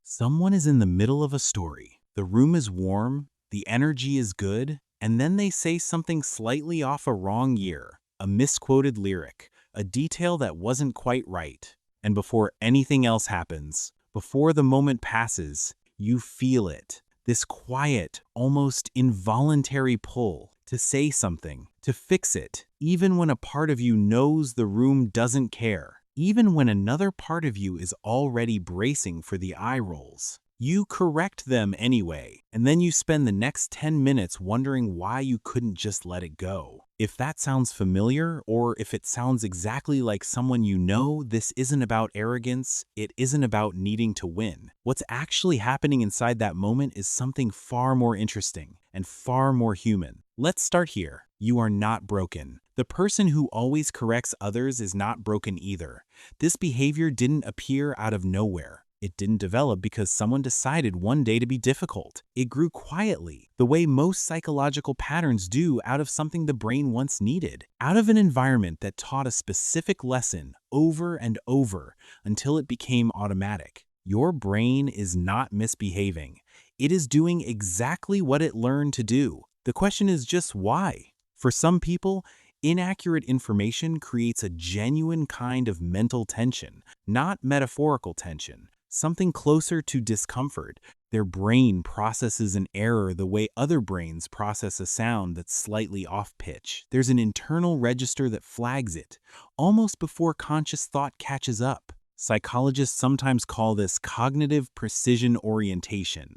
Someone is in the middle of a story. The room is warm, the energy is good, and then they say something slightly off a wrong year, a misquoted lyric, a detail that wasn't quite right. And before anything else happens, before the moment passes, you feel it. This quiet, almost involuntary pull to say something, to fix it, even when a part of you knows the room doesn't care. Even when another part of you is already bracing for the eye rolls. You correct them anyway, and then you spend the next 10 minutes wondering why you couldn't just let it go. If that sounds familiar, or if it sounds exactly like someone you know, this isn't about arrogance, it isn't about needing to win. What's actually happening inside that moment is something far more interesting and far more human. Let's start here. You are not broken. The person who always corrects others is not broken either. This behavior didn't appear out of nowhere. It didn't develop because someone decided one day to be difficult. It grew quietly, the way most psychological patterns do, out of something the brain once needed, out of an environment that taught a specific lesson over and over until it became automatic. Your brain is not misbehaving. It is doing exactly what it learned to do. The question is just why. For some people, inaccurate information creates a genuine kind of mental tension, not metaphorical tension, something closer to discomfort. Their brain processes an error the way other brains process a sound that's slightly off pitch. There's an internal register that flags it, almost before conscious thought catches up. Psychologists sometimes call this cognitive precision orientation,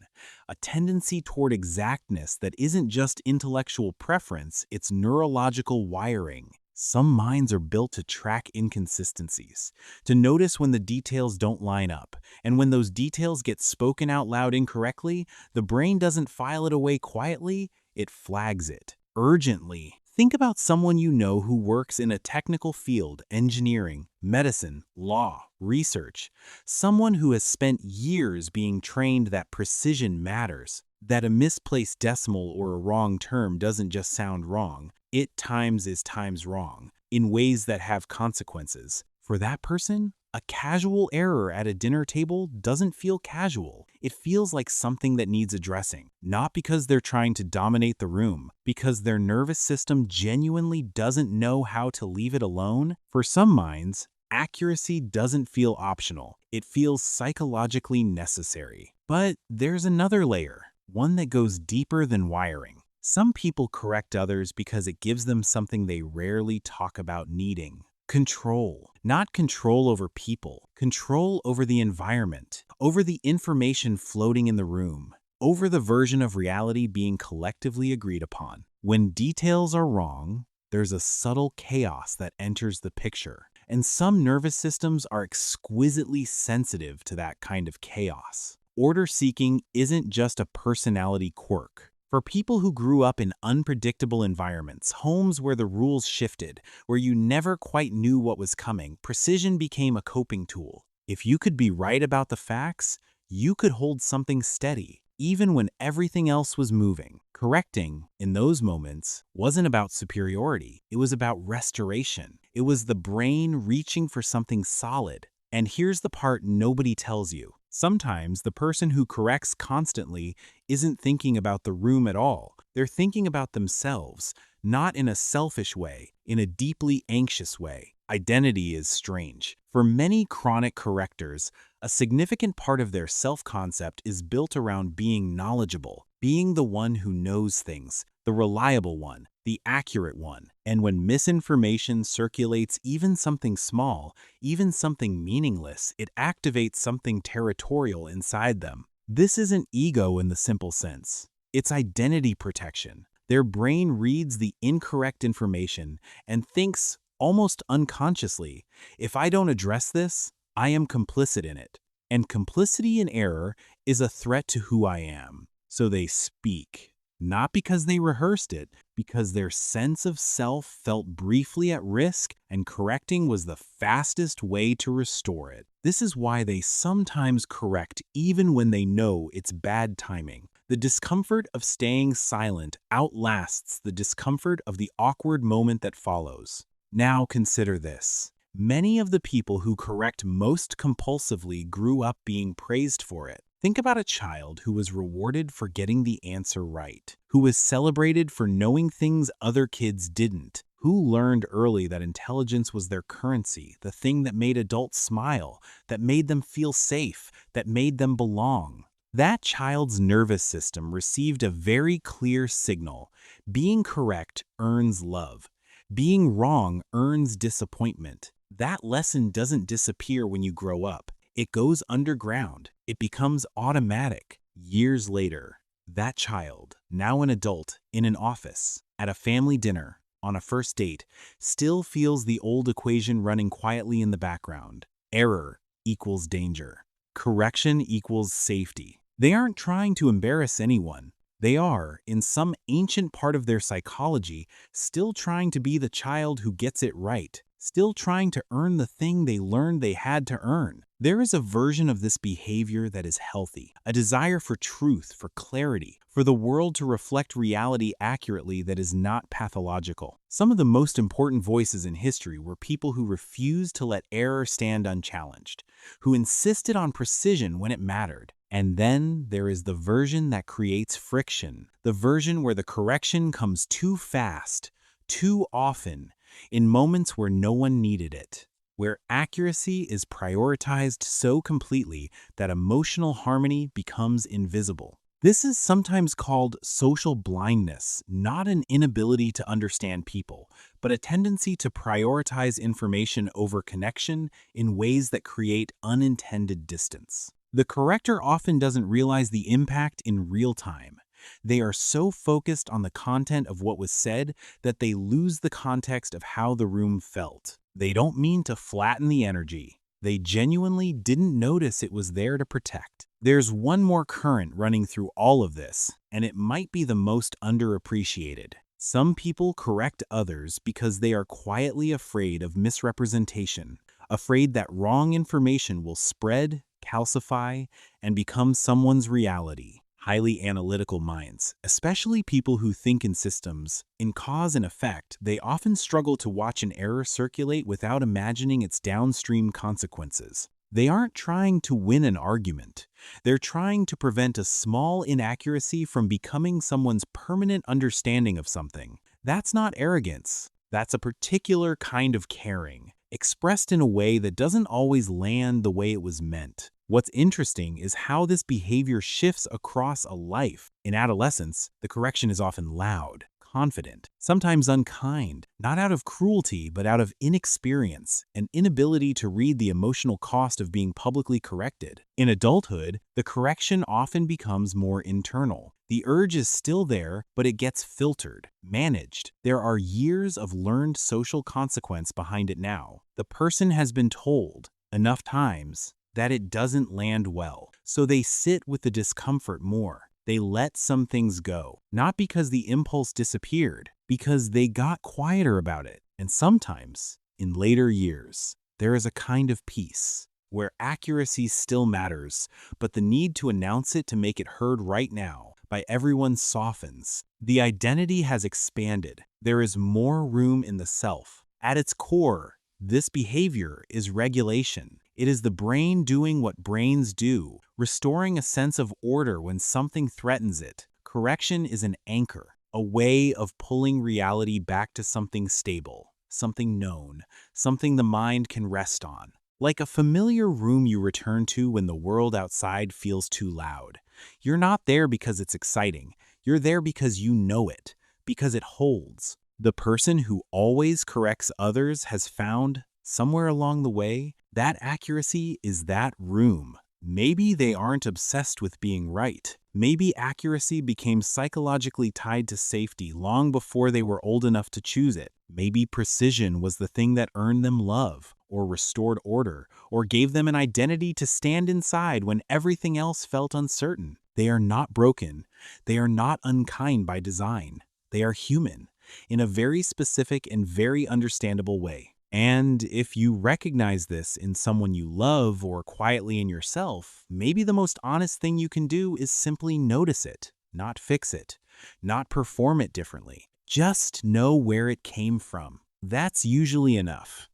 a tendency toward exactness that isn't just intellectual preference, it's neurological wiring. Some minds are built to track inconsistencies, to notice when the details don't line up, and when those details get spoken out loud incorrectly, the brain doesn't file it away quietly, it flags it urgently. Think about someone you know who works in a technical field, engineering, medicine, law, research. Someone who has spent years being trained that precision matters, that a misplaced decimal or a wrong term doesn't just sound wrong, it times is times wrong, in ways that have consequences. For that person, a casual error at a dinner table doesn't feel casual. It feels like something that needs addressing, not because they're trying to dominate the room, because their nervous system genuinely doesn't know how to leave it alone. For some minds, accuracy doesn't feel optional. It feels psychologically necessary. But there's another layer, one that goes deeper than wiring. Some people correct others because it gives them something they rarely talk about needing. Control. Not control over people, control over the environment, over the information floating in the room, over the version of reality being collectively agreed upon. When details are wrong, there's a subtle chaos that enters the picture, and some nervous systems are exquisitely sensitive to that kind of chaos. Order seeking isn't just a personality quirk. For people who grew up in unpredictable environments, homes where the rules shifted, where you never quite knew what was coming, precision became a coping tool. If you could be right about the facts, you could hold something steady, even when everything else was moving. Correcting, in those moments, wasn't about superiority. It was about restoration. It was the brain reaching for something solid. And here's the part nobody tells you. Sometimes the person who corrects constantly isn't thinking about the room at all. They're thinking about themselves, not in a selfish way, in a deeply anxious way. Identity is strange. For many chronic correctors, a significant part of their self-concept is built around being knowledgeable, being the one who knows things, the reliable one, the accurate one. And when misinformation circulates, even something small, even something meaningless, it activates something territorial inside them. This isn't ego in the simple sense. It's identity protection. Their brain reads the incorrect information and thinks, almost unconsciously, if I don't address this, I am complicit in it. And complicity in error is a threat to who I am. So they speak. Not because they rehearsed it, because their sense of self felt briefly at risk, and correcting was the fastest way to restore it. This is why they sometimes correct even when they know it's bad timing. The discomfort of staying silent outlasts the discomfort of the awkward moment that follows. Now consider this. Many of the people who correct most compulsively grew up being praised for it. Think about a child who was rewarded for getting the answer right, who was celebrated for knowing things other kids didn't, who learned early that intelligence was their currency, the thing that made adults smile, that made them feel safe, that made them belong. That child's nervous system received a very clear signal. Being correct earns love. Being wrong earns disappointment. That lesson doesn't disappear when you grow up. It goes underground. It becomes automatic. Years later, that child, now an adult, in an office, at a family dinner, on a first date, still feels the old equation running quietly in the background. Error equals danger. Correction equals safety. They aren't trying to embarrass anyone. They are, in some ancient part of their psychology, still trying to be the child who gets it right, still trying to earn the thing they learned they had to earn. There is a version of this behavior that is healthy, a desire for truth, for clarity, for the world to reflect reality accurately that is not pathological. Some of the most important voices in history were people who refused to let error stand unchallenged, who insisted on precision when it mattered. And then there is the version that creates friction, the version where the correction comes too fast, too often, in moments where no one needed it, where accuracy is prioritized so completely that emotional harmony becomes invisible. This is sometimes called social blindness, not an inability to understand people, but a tendency to prioritize information over connection in ways that create unintended distance. The corrector often doesn't realize the impact in real time. They are so focused on the content of what was said that they lose the context of how the room felt. They don't mean to flatten the energy. They genuinely didn't notice it was there to protect. There's one more current running through all of this, and it might be the most underappreciated. Some people correct others because they are quietly afraid of misrepresentation, afraid that wrong information will spread, calcify, and become someone's reality. Highly analytical minds, especially people who think in systems, in cause and effect, they often struggle to watch an error circulate without imagining its downstream consequences. They aren't trying to win an argument. They're trying to prevent a small inaccuracy from becoming someone's permanent understanding of something. That's not arrogance. That's a particular kind of caring, expressed in a way that doesn't always land the way it was meant. What's interesting is how this behavior shifts across a life. In adolescence, the correction is often loud, confident, sometimes unkind, not out of cruelty but out of inexperience, an inability to read the emotional cost of being publicly corrected. In adulthood, the correction often becomes more internal. The urge is still there, but it gets filtered, managed. There are years of learned social consequence behind it now. The person has been told enough times that it doesn't land well, so they sit with the discomfort more. They let some things go, not because the impulse disappeared, because they got quieter about it. And sometimes, in later years, there is a kind of peace, where accuracy still matters, but the need to announce it to make it heard right now by everyone softens. The identity has expanded. There is more room in the self. At its core, this behavior is regulation. It is the brain doing what brains do, restoring a sense of order when something threatens it. Correction is an anchor, a way of pulling reality back to something stable, something known, something the mind can rest on. Like a familiar room you return to when the world outside feels too loud. You're not there because it's exciting. You're there because you know it, because it holds. The person who always corrects others has found, somewhere along the way, that accuracy is that room. Maybe they aren't obsessed with being right. Maybe accuracy became psychologically tied to safety long before they were old enough to choose it. Maybe precision was the thing that earned them love, or restored order, or gave them an identity to stand inside when everything else felt uncertain. They are not broken. They are not unkind by design. They are human, in a very specific and very understandable way. And if you recognize this in someone you love or quietly in yourself, maybe the most honest thing you can do is simply notice it, not fix it, not perform it differently. Just know where it came from. That's usually enough.